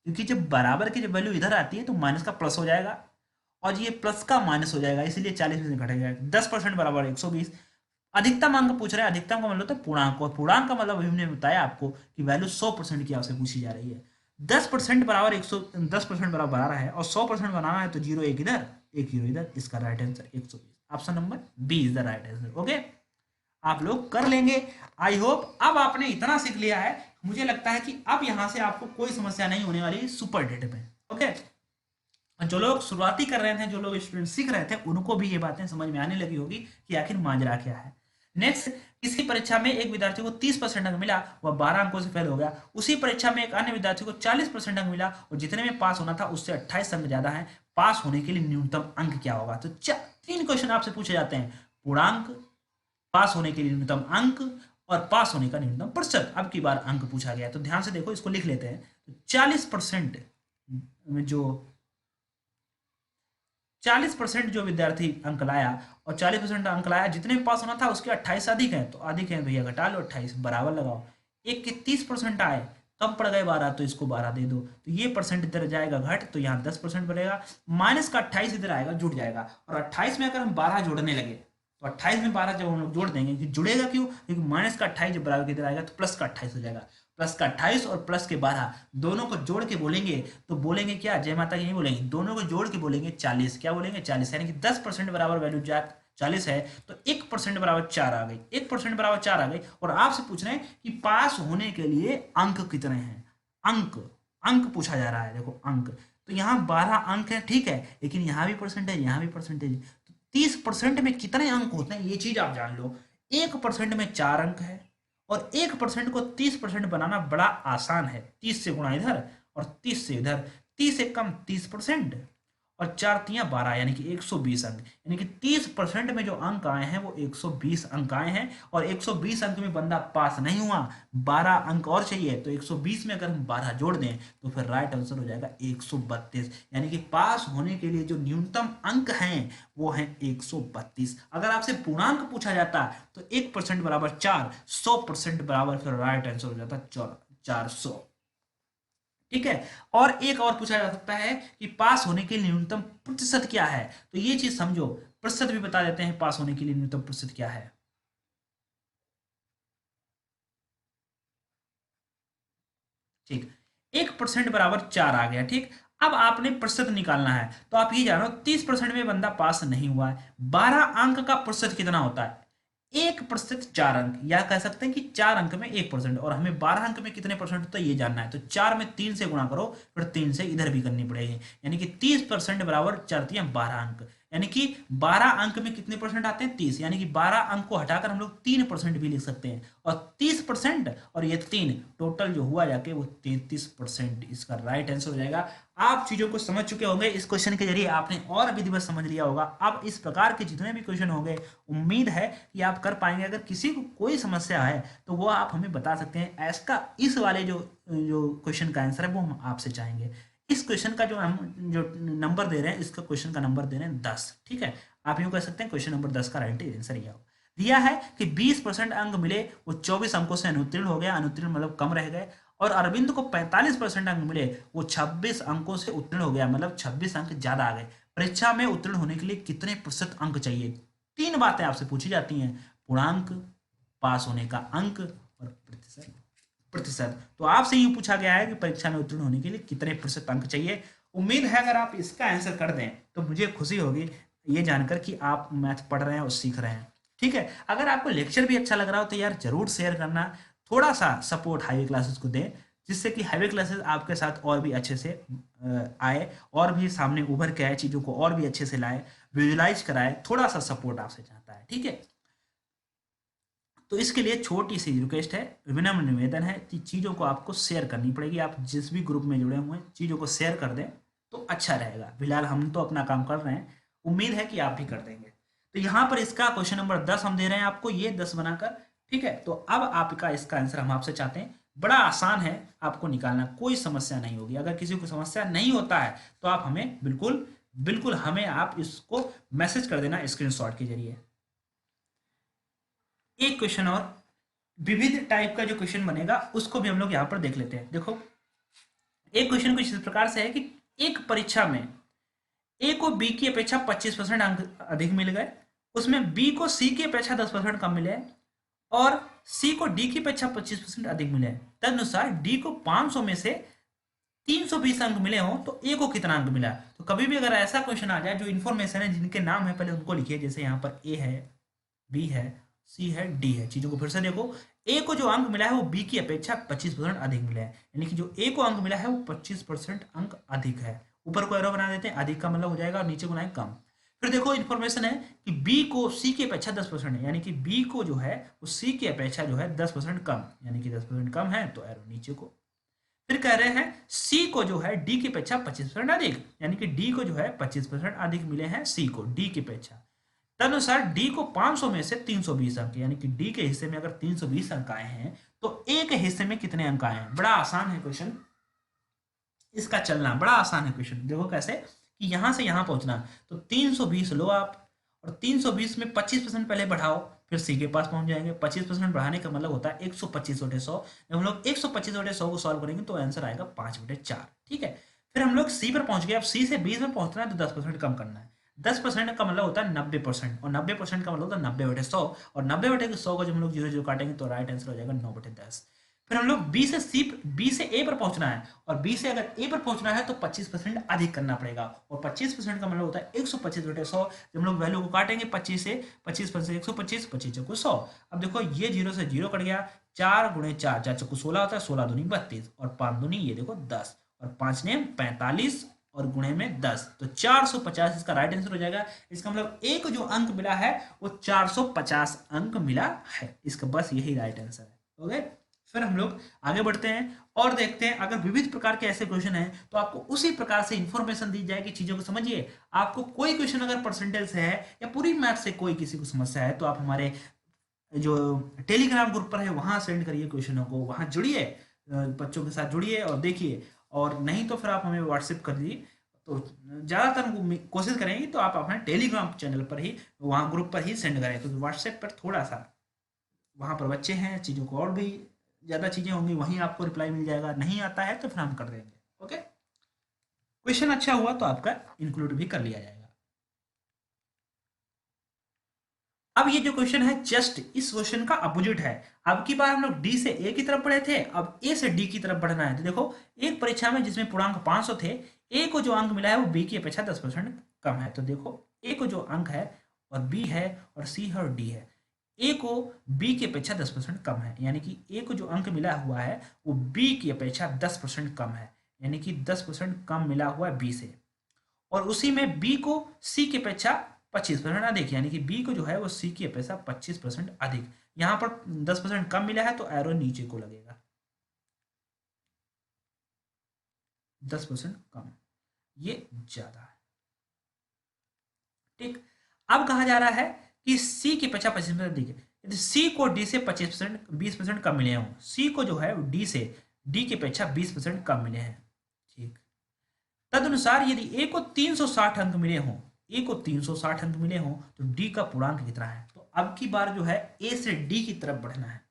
क्योंकि जब बराबर की जब वैल्यू इधर आती है तो माइनस का प्लस हो जाएगा और ये प्लस का माइनस हो जाएगा, इसीलिए 40 में से घटेगा। 10% बराबर 120। अधिकतम अंक पूछ रहा है, अधिकतम का मतलब होता है पूर्णांक, और पूर्णांक का मतलब अभी हमने बताया आपको कि वैल्यू 100% की आपसे पूछी जा रही है। 10% बराबर 10% बराबर 12 है, और 100% बनाना है तो जीरो एक इधर एक जीरो इधर, इसका right answer 120। Option number B is the right answer. Okay, आप लोग कर लेंगे। आई होप अब आपने इतना सीख लिया है, मुझे लगता है कि अब यहां से आपको कोई समस्या नहीं होने वाली सुपर डेट में। ओके, जो लोग शुरुआती कर रहे थे, जो लोग स्टूडेंट सीख रहे थे, उनको भी ये बातें समझ में आने लगी होगी कि आखिर माजरा क्या है। नेक्स्ट, किसी परीक्षा में एक विद्यार्थी को 30% अंक मिला, वह 12 अंकों से फेल हो गया। उसी परीक्षा में एक अन्य विद्यार्थी को 40% अंक मिला और जितने में पास होना था उससे 28 अंक ज्यादा है। पास होने के लिए न्यूनतम अंक क्या होगा? तो 3 क्वेश्चन आपसे पूछे जाते हैं, पूर्णांक, पास होने के लिए न्यूनतम अंक, और पास होने का न्यूनतम प्रतिशत। अब की बार अंक पूछा गया है, तो ध्यान से देखो, इसको लिख लेते हैं। तो 40% में जो 40% जो विद्यार्थी अंक लाया, और 40% अंक लाया, जितने में पास होना था उसके 28 अधिक है, तो अधिक है भैया घटा लो, 28 बराबर लगाओ। एक के 30% आए, कम पड़ गए 12, तो इसको 12 दे दो, तो ये परसेंट इधर जाएगा घट, तो यहाँ 10% बनेगा, माइनस का 28 इधर आएगा, जुड़ जाएगा। और 28 में अगर हम 12 जोड़ने लगे, तो 28 में 12 जब हम लोग जोड़ देंगे, कि जुड़ेगा क्यों? क्योंकि माइनस का 28 जब बराबर किधर आएगा, तो प्लस का 28 हो जाएगा। प्लस का 28 और प्लस के 12 दोनों को जोड़ के बोलेंगे, तो बोलेंगे क्या? जय माता की नहीं बोलेंगे, दोनों को जोड़ के बोलेंगे 40। क्या बोलेंगे? 40, यानी कि 10% बराबर वैल्यू 40 है, तो 1% बराबर 4 आ गई। 1% बराबर 4 आ गई, और आपसे पूछ रहे हैं कि पास होने के लिए अंक कितने हैं। अंक, अंक पूछा जा रहा है, देखो अंक। तो यहाँ 12 अंक है, ठीक है, लेकिन यहाँ भी परसेंटेज, यहाँ भी परसेंटेज, तो 30% में कितने अंक होते हैं ये चीज आप जान लो। 1% में 4 अंक है, और 1% को 30% बनाना बड़ा आसान है। 30 से गुणा इधर और 30 से इधर, 30 से कम 30%, और 4 तियां 12, यानी कि 120 अंक। यानी कि 30% में जो अंक आए हैं वो 120 अंक आए हैं, और 120 अंक में बंदा पास नहीं हुआ, 12 अंक और चाहिए, तो 120 में अगर हम 12 जोड़ दें तो फिर राइट आंसर हो जाएगा 132। यानी कि पास होने के लिए जो न्यूनतम अंक हैं वो हैं 132। अगर आपसे पूर्णांक पूछा जाता तो 1% बराबर 4, 100% बराबर फिर राइट आंसर हो जाता 400। ठीक है, और एक और पूछा जा सकता है कि पास होने के लिए न्यूनतम प्रतिशत क्या है, तो ये चीज समझो, प्रतिशत भी बता देते हैं, पास होने के लिए न्यूनतम प्रतिशत क्या है। ठीक, 1% बराबर 4 आ गया। ठीक, अब आपने प्रतिशत निकालना है, तो आप ये जानो 30% में बंदा पास नहीं हुआ है, 12 अंक का प्रतिशत कितना होता है? 1% 4 अंक, या कह सकते हैं कि 4 अंक में 1%, और हमें 12 अंक में कितने परसेंट होता है ये जानना है, तो 4 में 3 से गुणा करो, फिर 3 से इधर भी करनी पड़ेगी, यानी कि 30% बराबर 4 तियां 12 अंक, यानी कि 12 अंक में कितने परसेंट आते हैं? 30, यानी कि 12 अंक को हटाकर हम लोग 3% भी लिख सकते हैं, और 30% और ये 3 टोटल जो हुआ जाके वो 33%, इसका राइट आंसर हो जाएगा। आप चीजों को समझ चुके होंगे, इस क्वेश्चन के जरिए आपने और भी दिवस समझ लिया होगा। अब इस प्रकार के जितने भी क्वेश्चन होंगे, उम्मीद है कि आप कर पाएंगे। अगर किसी को कोई समस्या है तो वो आप हमें बता सकते हैं। ऐसा इस वाले जो जो क्वेश्चन का आंसर है वो हम आपसे चाहेंगे। इस क्वेश्चन का जो हम जो नंबर दे रहे हैं, इसका क्वेश्चन का नंबर दे रहे हैं 10। ठीक है, आप यूं कह सकते हैं क्वेश्चन नंबर 10 का राइट आंसर यह होगा। दिया है कि 20% अंक मिले, वो 24 अंकों से अनुत्तीर्ण हो गया, अनुत्तीर्ण मतलब कम रह गए। और अरविंद को 45% अंक मिले, वो 26 अंकों से उत्तीर्ण हो गया, मतलब 26 अंक ज्यादा आ गए। परीक्षा में उत्तीर्ण होने के लिए कितने प्रतिशत अंक चाहिए? 3 बातें आपसे पूछी जाती हैं, पूर्णांक, पास होने का अंक, और प्रतिशत। प्रतिशत तो आपसे यूं पूछा गया है कि परीक्षा में उत्तीर्ण होने के लिए कितने प्रतिशत अंक चाहिए। उम्मीद है अगर आप इसका आंसर कर दें तो मुझे खुशी होगी ये जानकर कि आप मैथ पढ़ रहे हैं और सीख रहे हैं। ठीक है, अगर आपको लेक्चर भी अच्छा लग रहा हो तो यार जरूर शेयर करना, थोड़ा सा सपोर्ट हाईवे क्लासेस को दें, जिससे कि हाईवे क्लासेस आपके साथ और भी अच्छे से आए, और भी सामने उभर के आए, चीज़ों को और भी अच्छे से लाए, विजुलाइज कराए। थोड़ा सा सपोर्ट आपसे चाहता है, ठीक है। तो इसके लिए छोटी सी रिक्वेस्ट है, विनम्र निवेदन है कि चीज़ों को आपको शेयर करनी पड़ेगी। आप जिस भी ग्रुप में जुड़े हुए हैं चीज़ों को शेयर कर दें तो अच्छा रहेगा। फिलहाल हम तो अपना काम कर रहे हैं, उम्मीद है कि आप भी कर देंगे। तो यहाँ पर इसका क्वेश्चन नंबर 10 हम दे रहे हैं आपको, ये 10 बनाकर। ठीक है, तो अब आपका इसका आंसर हम आपसे चाहते हैं, बड़ा आसान है आपको निकालना, कोई समस्या नहीं होगी। अगर किसी को समस्या नहीं होता है तो आप हमें बिल्कुल बिल्कुल हमें आप इसको मैसेज कर देना स्क्रीनशॉट के जरिए। एक क्वेश्चन और विविध टाइप का जो क्वेश्चन बनेगा उसको भी हम लोग यहाँ पर देख लेते हैं। देखो, एक क्वेश्चन कुछ इस प्रकार से है कि एक परीक्षा में ए को बी की अपेक्षा 25% अंक अधिक मिल गए, उसमें बी को सी की अपेक्षा 10% कम मिले, और सी को डी की अपेक्षा 25% अधिक मिले। तदनुसार डी को 500 में से 320 अंक मिले हों तो ए को कितना अंक मिला। तो कभी भी अगर ऐसा क्वेश्चन आ जाए, जो इन्फॉर्मेशन है जिनके नाम है पहले उनको लिखिए, जैसे यहाँ पर ए है, बी है, सी है, डी है। चीजों को फिर से देखो, ए को जो अंक मिला है वो बी की अपेक्षा 25% अधिक मिला है, यानी कि जो ए को अंक मिला है वो 25% अंक अधिक है। ऊपर को एरो बना देते हैं, अधिक का मतलब हो जाएगा, और नीचे को बनाए कम। फिर देखो इन्फॉर्मेशन है कि बी को सी की अपेक्षा 10% है, यानी कि बी को जो है वो सी की अपेक्षा जो है 10% कम, यानी कि 10% कम है तो एरो नीचे को। फिर कह रहे हैं सी को जो है डी की अपेक्षा 25% अधिक, यानी कि डी को जो है 25% अधिक मिले हैं सी को डी की अपेक्षा। तदनुसार डी को 500 में से 320 अंक, यानी कि डी के हिस्से में अगर 320 अंक आए हैं तो ए के हिस्से में कितने अंक आए हैं। बड़ा आसान है क्वेश्चन, इसका चलना बड़ा आसान है क्वेश्चन। देखो कैसे कि यहां से यहां पहुंचना, तो 320 लो आप, और 320 में 25% पहले बढ़ाओ, फिर सी के पास पहुंच जाएंगे। 25% बढ़ाने का मतलब होता है 125/100। जब हम लोग 125/100 को सॉल्व करेंगे तो आंसर आएगा 5/4। ठीक है, फिर हम लोग सी पर पहुंच गए। अब सी से 20 में पहुंचना है तो 10% कम करना है। 10% का मतलब होता है 90%, और 90% का मतलब होता है 90/100, और 90/100 को जब हम लोग 0 0 काटेंगे तो राइट आंसर हो जाएगा 9/10। फिर हम लोग बी से ए पर पहुंचना है, और बी से अगर ए पर पहुंचना है तो 25% अधिक करना पड़ेगा, और 25% का मतलब होता है 125/100। जब हम लोग वैल्यू को काटेंगे 25 से, 25 से 125, 25 चौको 100। अब देखो ये 0 से 0 कट गया, 4 गुणे 4, 4 चौको 16 होता है, 16 दूनी 32, और 5 दूनी ये देखो 10, और 5 ने 45, और गुणे में 10, तो 450 इसका राइट आंसर हो जाएगा। इसका मतलब ए को जो अंक मिला है वो 450 अंक मिला है, इसका बस यही राइट आंसर है। ओके, फिर हम लोग आगे बढ़ते हैं और देखते हैं, अगर विविध प्रकार के ऐसे क्वेश्चन हैं तो आपको उसी प्रकार से इंफॉर्मेशन दी जाएगी। चीजों को समझिए, आपको कोई क्वेश्चन अगर परसेंटेज से है या पूरी मैथ से कोई किसी को समस्या है तो आप हमारे जो टेलीग्राम ग्रुप पर है वहां सेंड करिए क्वेश्चनों को, वहां जुड़िए, बच्चों के साथ जुड़िए और देखिए। और नहीं तो फिर आप हमें व्हाट्सएप कर दीजिए, तो ज़्यादातर कोशिश करेंगे तो आप अपने टेलीग्राम चैनल पर ही, वहाँ ग्रुप पर ही सेंड करें, क्योंकि व्हाट्सएप पर थोड़ा सा, वहाँ पर बच्चे हैं, चीज़ों को और भी ज़्यादा चीज़ें होंगी, वहीं आपको रिप्लाई मिल जाएगा। नहीं आता है तो फिर हम कर देंगे। ओके, क्वेश्चन अच्छा हुआ तो आपका इंक्लूड भी कर लिया जाएगा। अब ये जो क्वेश्चन है जस्ट इस क्वेश्चन का अपोजिट है। अब की बार हम लोग डी से ए की तरफ बढ़े थे, अब ए से डी की तरफ बढ़ना है। तो देखो, एक परीक्षा में जिसमें पूर्णांक 500 थे, ए को जो अंक मिला है वो बी की अपेक्षा 10% कम है। तो देखो ए को जो अंक है, और बी है, और सी है, और डी है, ए को बी की अपेक्षा 10% कम है, यानी कि ए को जो अंक मिला हुआ है वो बी की अपेक्षा 10% कम है, यानी कि 10% कम मिला हुआ है बी से। और उसी में बी को सी की अपेक्षा 25% अधिक, यानी कि बी को जो है वो सी की अपेक्षा 25% अधिक। यहां पर 10% कम मिला है तो एरो नीचे को लगेगा, 10% कम, ये ज्यादा है। ठीक, अब कहा जा रहा है कि सी की अपेक्षा 25% अधिक है, यदि सी को डी से 20% कम मिले हों, सी को जो है डी से, डी की अपेक्षा 20% कम मिले हैं। ठीक, तदनुसार यदि ए को 360 अंक मिले हों, ए को 360 अंक मिले हों तो डी का पूर्णांक कितना है। तो अब की बार जो है ए से डी की तरफ बढ़ना है।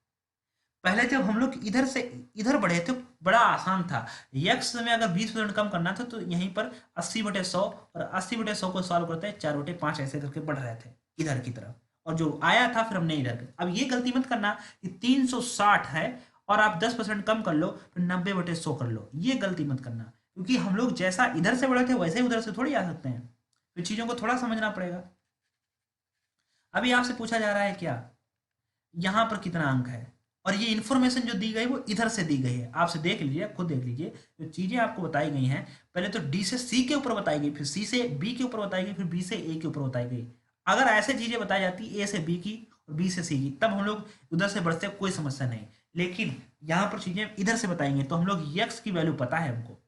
पहले जब हम लोग इधर से इधर बढ़े थे बड़ा आसान था, यक्स में अगर 20% कम करना था तो यहीं पर 80/100, और 80/100 को सॉल्व करते हैं 4/5 ऐसे करके बढ़ रहे थे इधर की तरफ, और जो आया था फिर हमने इधर। अब ये गलती मत करना कि 360 है और आप 10% कम कर लो फिर 90/100 कर लो, ये गलती मत करना, क्योंकि हम लोग जैसा इधर से बढ़े थे वैसे ही उधर से थोड़ी आ सकते हैं, फिर चीजों को थोड़ा समझना पड़ेगा। अभी आपसे पूछा जा रहा है क्या, यहाँ पर कितना अंक है, और ये इन्फॉर्मेशन जो दी गई वो इधर से दी गई है। आपसे देख लीजिए, खुद देख लीजिए, जो चीजें आपको बताई गई हैं, पहले तो डी से सी के ऊपर बताई गई, फिर सी से बी के ऊपर बताई गई, फिर बी से ए के ऊपर बताई गई। अगर ऐसे चीजें बताई जाती ए से बी की और बी से सी की, तब हम लोग उधर से बढ़ते, कोई समस्या नहीं। लेकिन यहाँ पर चीजें इधर से बताएंगे तो हम लोग यक्स की वैल्यू पता है, हमको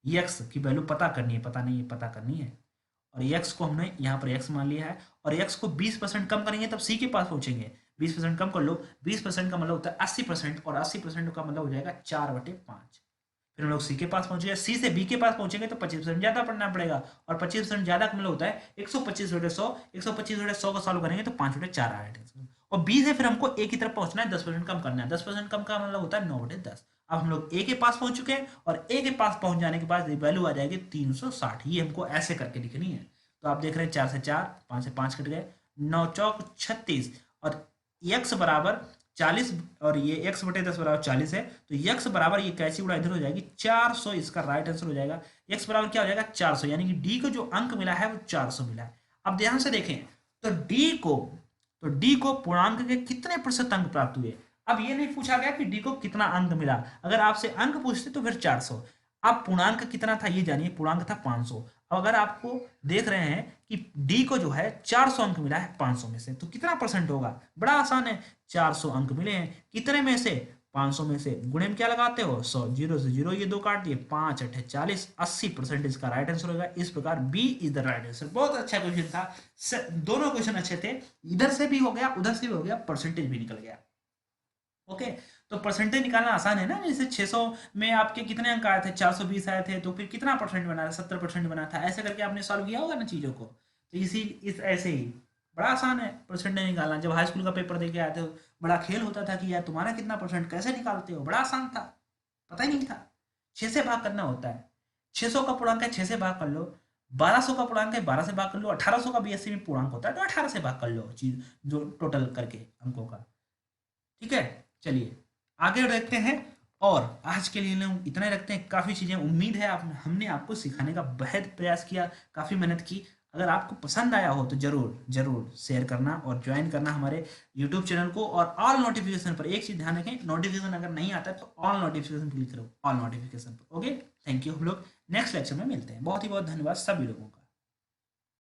यक्स की वैल्यू पता करनी है, पता नहीं है, पता करनी है, और यक्स को हमने यहाँ पर यक्स मान लिया है, और यक्स को 20% कम करेंगे तब सी के पास पहुंचेंगे। 20% कम कर लो, 20% का मतलब होता है 80%, और 80% का मतलब हो जाएगा 4/5। फिर हम लोग सी के पास पहुंचे, सी से बी के पास पहुंचेंगे तो 25% ज्यादा पढ़ना पड़ेगा, और 25% ज्यादा का मतलब होता है 125/100, 125/100 को सॉल्व करेंगे तो 5/4 आएगा। और बी से फिर हमको ए की तरफ पहुंचना है, 10% कम करना है, 10% कम का मतलब होता है 9/10। अब हम लोग ए के पास पहुंच चुके हैं और ए के पास पहुंच जाने के बाद वैल्यू आ जाएगी 360। ये हमको ऐसे करके लिखनी है। तो आप देख रहे हैं 4 से 4, 5 से 5 कट गए, 9 चौक 36 और x बराबर 40 और ये x बटे 10 बराबर 40 है। तो x बराबर ये कैसी उड़ा इधर हो जाएगी 400, इसका राइट आंसर हो जाएगा। x बराबर क्या हो जाएगा 400, यानी कि d को जो अंक मिला है वो 400 मिला है। अब ध्यान से देखें तो d को पूर्णांक के कितने प्रतिशत अंक प्राप्त हुए। अब ये नहीं पूछा गया कि d को कितना अंक मिला, अगर आपसे अंक पूछते तो फिर 400। अब पूर्णांक कितना था ये जानिए, पूर्णांक था 500। अब अगर आपको देख रहे हैं कि डी को जो है 400 अंक मिला है 500 में से, तो कितना परसेंट होगा, बड़ा आसान है। 400 अंक मिले हैं कितने में से, 500 में से, गुणे में क्या लगाते हो 100, 0 से 0 ये 2 काट दिए, 5 8 40, 80% इसका राइट आंसर होगा। इस प्रकार B is the right answer. बहुत अच्छा क्वेश्चन था, दोनों क्वेश्चन अच्छे थे, इधर से भी हो गया उधर से भी हो गया, परसेंटेज भी निकल गया। ओके, तो परसेंटेज निकालना आसान है ना। जैसे 600 में आपके कितने अंक आए थे, 420 आए थे, तो फिर कितना परसेंट बना था, 70% बना था। ऐसे करके आपने सॉल्व किया होगा ना चीज़ों को। तो इस ऐसे ही बड़ा आसान है परसेंटेज निकालना। जब हाई स्कूल का पेपर दे के आए थे बड़ा खेल होता था कि यार तुम्हारा कितना परसेंट कैसे निकालते हो, बड़ा आसान था, पता ही नहीं था। 6 से भाग करना होता है, 600 का पूर्णांक है 6 से भाग कर लो, 1200 का पूर्णांक है 12 से भाग कर लो, 1800 का बीएससी में पूर्णांक होता है तो 18 से भाग कर लो, चीज जो टोटल करके अंकों का। ठीक है, चलिए आगे देखते हैं। और आज के लिए हम इतना ही रखते हैं। काफ़ी चीज़ें उम्मीद है हमने आपको सिखाने का बेहद प्रयास किया, काफ़ी मेहनत की। अगर आपको पसंद आया हो तो ज़रूर ज़रूर शेयर करना और ज्वाइन करना हमारे यूट्यूब चैनल को। और ऑल नोटिफिकेशन पर एक चीज़ ध्यान रखें, नोटिफिकेशन अगर नहीं आता है तो ऑल नोटिफिकेशन क्लिक करो, ऑल नोटिफिकेशन पर। Okay, thank you. हम लोग नेक्स्ट लेक्चर में मिलते हैं। बहुत ही बहुत धन्यवाद सभी लोगों का।